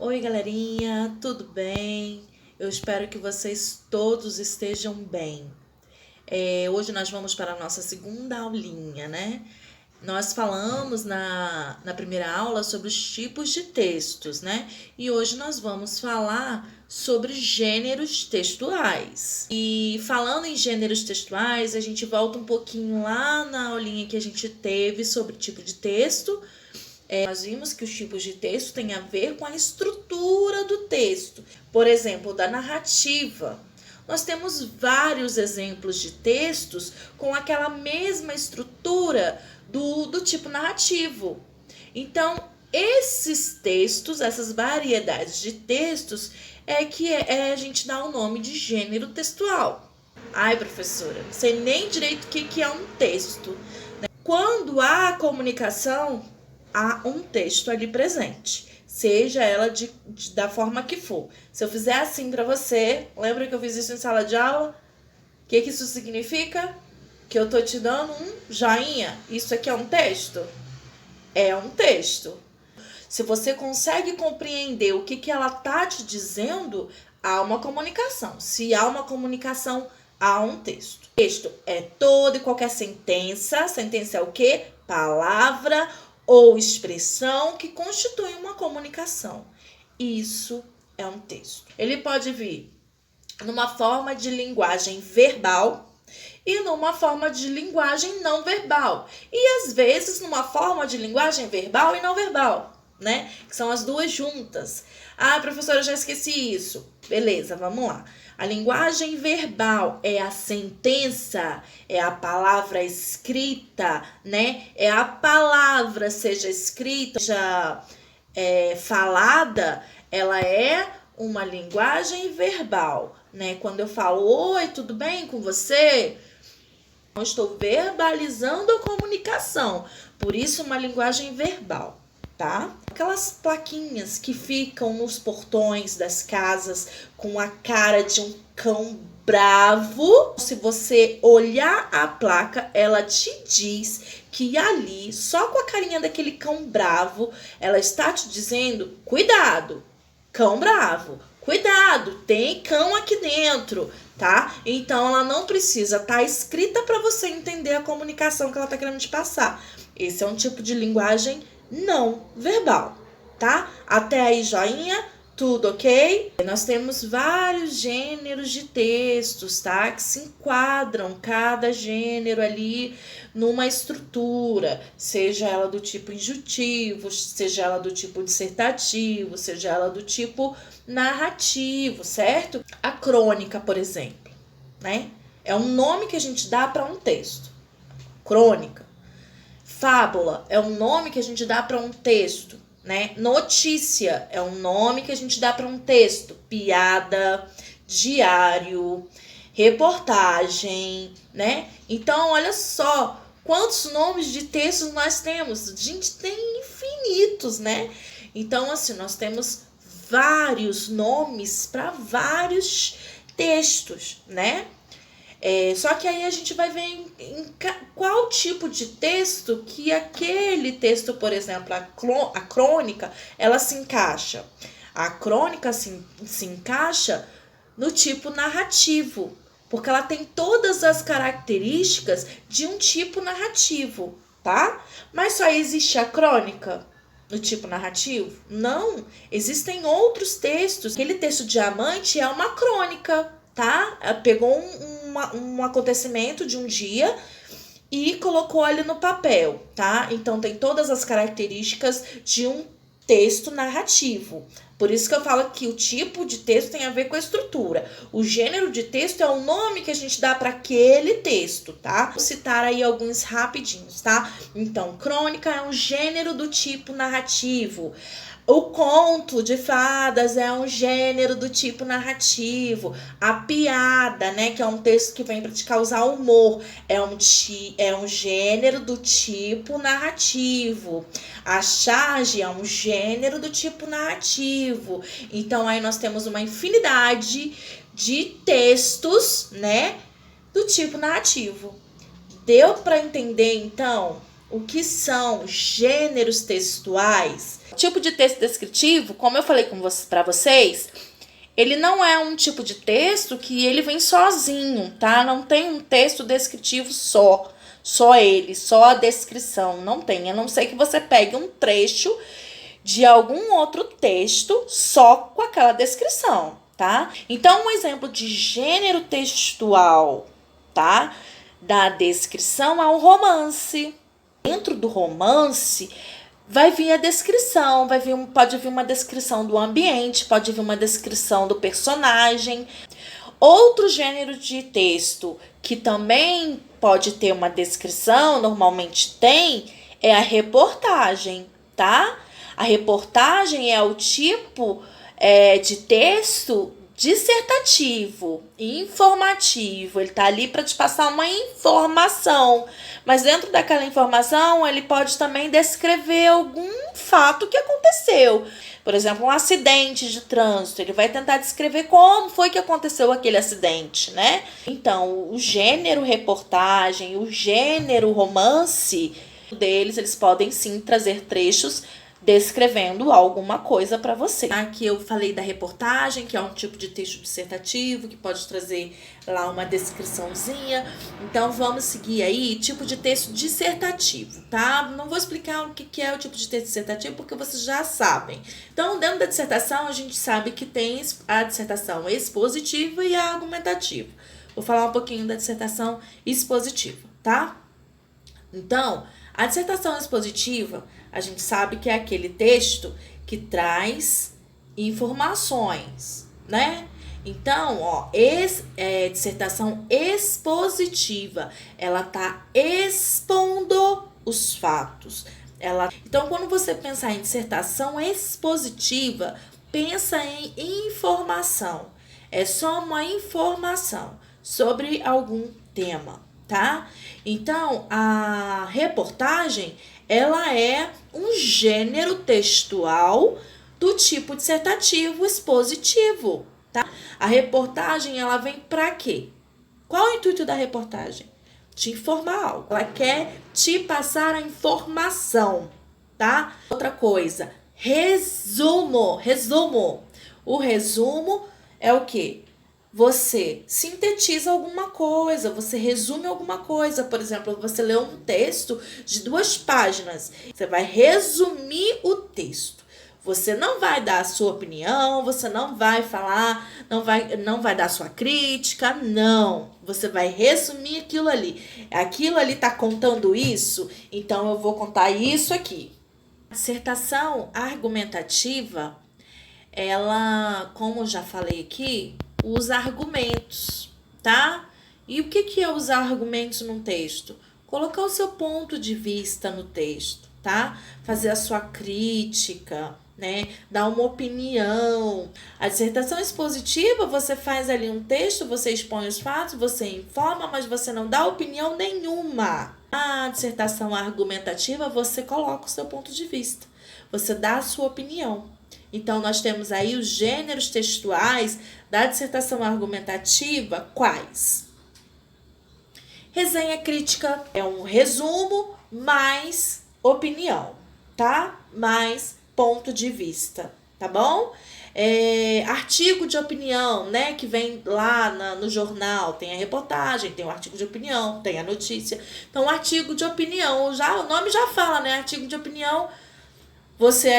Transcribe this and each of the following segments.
Oi, galerinha, tudo bem? Eu espero que vocês todos estejam bem. Hoje nós vamos para a nossa segunda aulinha, né? Nós falamos na primeira aula sobre os tipos de textos, né? E hoje nós vamos falar sobre gêneros textuais. E falando em gêneros textuais, a gente volta um pouquinho lá na aulinha que a gente teve sobre tipo de texto. Nós vimos que os tipos de texto têm a ver com a estrutura do texto. Por exemplo, da narrativa. Nós temos vários exemplos de textos com aquela mesma estrutura do tipo narrativo. Então, esses textos, essas variedades de textos, a gente dá o nome de gênero textual. Ai, professora, não sei nem direito o que é um texto. Quando há comunicação, há um texto ali presente, seja ela da forma que for. Se eu fizer assim para você, lembra que eu fiz isso em sala de aula? O que isso significa? Que eu tô te dando um joinha. Isso aqui é um texto? É um texto. Se você consegue compreender o que ela tá te dizendo, há uma comunicação. Se há uma comunicação, há um texto. Texto é toda e qualquer sentença. Sentença é o quê? Palavra ou expressão que constitui uma comunicação. Isso é um texto. Ele pode vir numa forma de linguagem verbal e numa forma de linguagem não verbal. E às vezes numa forma de linguagem verbal e não verbal, né? Que são as duas juntas. Ah, professora, eu já esqueci isso. Beleza, vamos lá. A linguagem verbal é a sentença, é a palavra escrita, né? É a palavra, seja escrita, seja falada, ela é uma linguagem verbal, né? Quando eu falo, oi, tudo bem com você? Eu estou verbalizando a comunicação, por isso uma linguagem verbal, tá? Aquelas plaquinhas que ficam nos portões das casas com a cara de um cão bravo. Se você olhar a placa, ela te diz que ali, só com a carinha daquele cão bravo, ela está te dizendo, cuidado, cão bravo, cuidado, tem cão aqui dentro, tá? Então ela não precisa estar escrita para você entender a comunicação que ela está querendo te passar. Esse é um tipo de linguagem não verbal, tá? Até aí, joinha? Tudo ok? Nós temos vários gêneros de textos, tá? Que se enquadram cada gênero ali numa estrutura, seja ela do tipo injuntivo, seja ela do tipo dissertativo, seja ela do tipo narrativo, certo? A crônica, por exemplo, né? É um nome que a gente dá para um texto. Crônica. Fábula é um nome que a gente dá para um texto, né? Notícia é um nome que a gente dá para um texto. Piada, diário, reportagem, né? Então, olha só quantos nomes de textos nós temos. A gente tem infinitos, né? Então, assim, nós temos vários nomes para vários textos, né? Só que aí a gente vai ver em qual tipo de texto que aquele texto, por exemplo, a crônica, ela se encaixa. A crônica se encaixa no tipo narrativo, porque ela tem todas as características de um tipo narrativo, tá? Mas só existe a crônica no tipo narrativo? Não, existem outros textos. Aquele texto Diamante é uma crônica, tá? Ela pegou um acontecimento de um dia e colocou ali no papel, tá? Então tem todas as características de um texto narrativo. Por isso que eu falo que o tipo de texto tem a ver com a estrutura. O gênero de texto é o nome que a gente dá para aquele texto, tá? Vou citar aí alguns rapidinhos, tá? Então, crônica é um gênero do tipo narrativo. O conto de fadas é um gênero do tipo narrativo. A piada, né, que é um texto que vem para te causar humor, é um gênero do tipo narrativo. A charge é um gênero do tipo narrativo. Então aí nós temos uma infinidade de textos, né, do tipo narrativo. Deu para entender então o que são gêneros textuais? O tipo de texto descritivo, como eu falei para vocês, ele não é um tipo de texto que ele vem sozinho, tá? Não tem um texto descritivo só ele, só a descrição, não tem. A não ser que você pegue um trecho de algum outro texto só com aquela descrição, tá? Então, um exemplo de gênero textual, tá? Da descrição é o romance. Dentro do romance vai vir a descrição, pode vir uma descrição do ambiente, pode vir uma descrição do personagem. Outro gênero de texto que também pode ter uma descrição, normalmente tem, é a reportagem, tá? A reportagem é o tipo de texto dissertativo, informativo. Ele tá ali para te passar uma informação, mas dentro daquela informação ele pode também descrever algum fato que aconteceu. Por exemplo, um acidente de trânsito, ele vai tentar descrever como foi que aconteceu aquele acidente, né? Então, o gênero reportagem, o gênero romance deles, eles podem sim trazer trechos descrevendo alguma coisa para você. Aqui eu falei da reportagem, que é um tipo de texto dissertativo, que pode trazer lá uma descriçãozinha. Então, vamos seguir aí, tipo de texto dissertativo, tá? Não vou explicar o que é o tipo de texto dissertativo, porque vocês já sabem. Então, dentro da dissertação, a gente sabe que tem a dissertação expositiva e a argumentativa. Vou falar um pouquinho da dissertação expositiva, tá? Então, a dissertação expositiva, a gente sabe que é aquele texto que traz informações, né? Então, dissertação expositiva, ela tá expondo os fatos. Então, quando você pensar em dissertação expositiva, pensa em informação. É só uma informação sobre algum tema, tá? Então, a reportagem, ela é um gênero textual do tipo dissertativo expositivo, tá? A reportagem, ela vem para quê? Qual é o intuito da reportagem? Te informar algo. Ela quer te passar a informação, tá? Outra coisa, resumo. O resumo é o quê? Você sintetiza alguma coisa, você resume alguma coisa. Por exemplo, você lê um texto de 2 páginas. Você vai resumir o texto. Você não vai dar a sua opinião, você não vai falar, não vai dar sua crítica, não. Você vai resumir aquilo ali. Aquilo ali tá contando isso, então eu vou contar isso aqui. A dissertação argumentativa, ela, como eu já falei aqui, usa argumentos, tá? E o que é usar argumentos num texto? Colocar o seu ponto de vista no texto, tá? Fazer a sua crítica, né? Dar uma opinião. A dissertação expositiva, você faz ali um texto, você expõe os fatos, você informa, mas você não dá opinião nenhuma. A dissertação argumentativa, você coloca o seu ponto de vista. Você dá a sua opinião. Então, nós temos aí os gêneros textuais da dissertação argumentativa, quais? Resenha crítica é um resumo mais opinião, tá? Mais ponto de vista, tá bom? Artigo de opinião, né? Que vem lá no jornal, tem a reportagem, tem o artigo de opinião, tem a notícia. Então, artigo de opinião, o nome já fala, né? Artigo de opinião. Você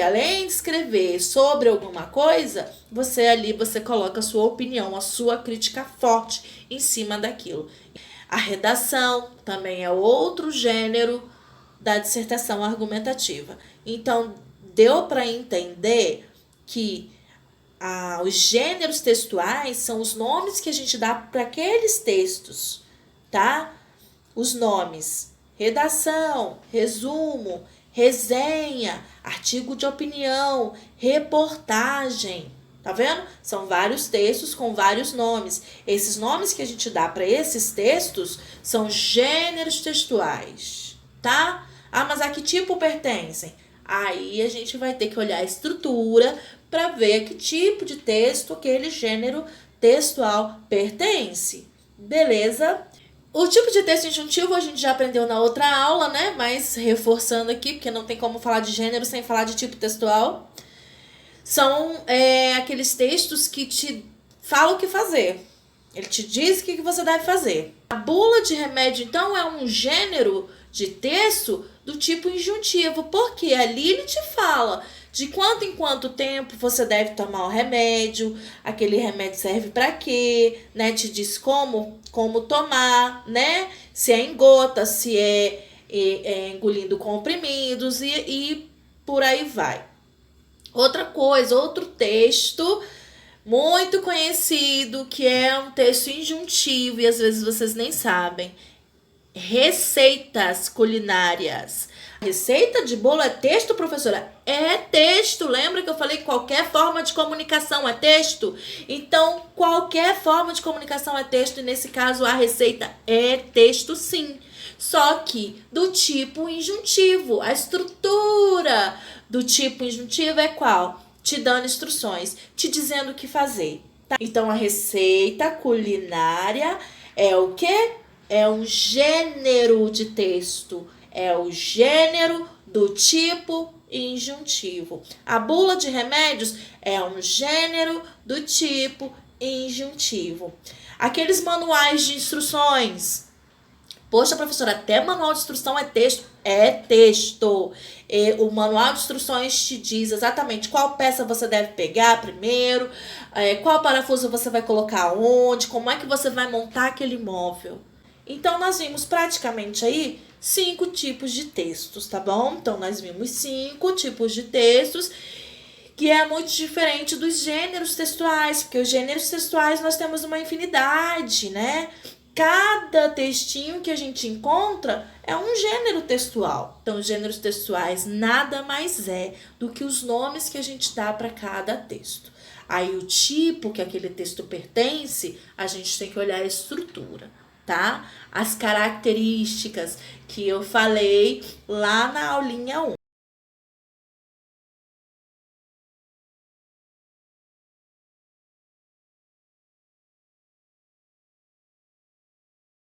além de escrever sobre alguma coisa, você coloca a sua opinião, a sua crítica forte em cima daquilo. A redação também é outro gênero da dissertação argumentativa. Então, deu para entender que os gêneros textuais são os nomes que a gente dá para aqueles textos, tá? Os nomes: redação, resumo, resenha, artigo de opinião, reportagem. Tá vendo? São vários textos com vários nomes. Esses nomes que a gente dá para esses textos são gêneros textuais, tá? Ah, mas a que tipo pertencem? Aí a gente vai ter que olhar a estrutura para ver a que tipo de texto aquele gênero textual pertence. Beleza? O tipo de texto injuntivo a gente já aprendeu na outra aula, né? Mas reforçando aqui, porque não tem como falar de gênero sem falar de tipo textual. São aqueles textos que te falam o que fazer. Ele te diz o que você deve fazer. A bula de remédio, então, é um gênero de texto do tipo injuntivo, porque ali ele te fala de quanto em quanto tempo você deve tomar o remédio, aquele remédio serve para quê, né? Te diz como tomar, né? Se é em gota, se é engolindo comprimidos e por aí vai. Outra coisa, outro texto muito conhecido, que é um texto injuntivo e às vezes vocês nem sabem. Receitas culinárias. Receita de bolo é texto, professora? É texto. Lembra que eu falei que qualquer forma de comunicação é texto? Então, qualquer forma de comunicação é texto e nesse caso a receita é texto sim. Só que do tipo injuntivo. A estrutura do tipo injuntivo é qual? Te dando instruções, te dizendo o que fazer. Tá? Então, a receita culinária é o quê? É um gênero de texto. É o gênero do tipo injuntivo. A bula de remédios é um gênero do tipo injuntivo. Aqueles manuais de instruções. Poxa, professora, até manual de instrução é texto? É texto. E o manual de instruções te diz exatamente qual peça você deve pegar primeiro, qual parafuso você vai colocar onde, como é que você vai montar aquele móvel. Então, nós vimos praticamente aí 5 tipos de textos, tá bom? Então, nós vimos 5 tipos de textos, que é muito diferente dos gêneros textuais, porque os gêneros textuais nós temos uma infinidade, né? Cada textinho que a gente encontra é um gênero textual. Então, os gêneros textuais nada mais é do que os nomes que a gente dá para cada texto. Aí, o tipo que aquele texto pertence, a gente tem que olhar a estrutura, tá? As características que eu falei lá na aulinha 1.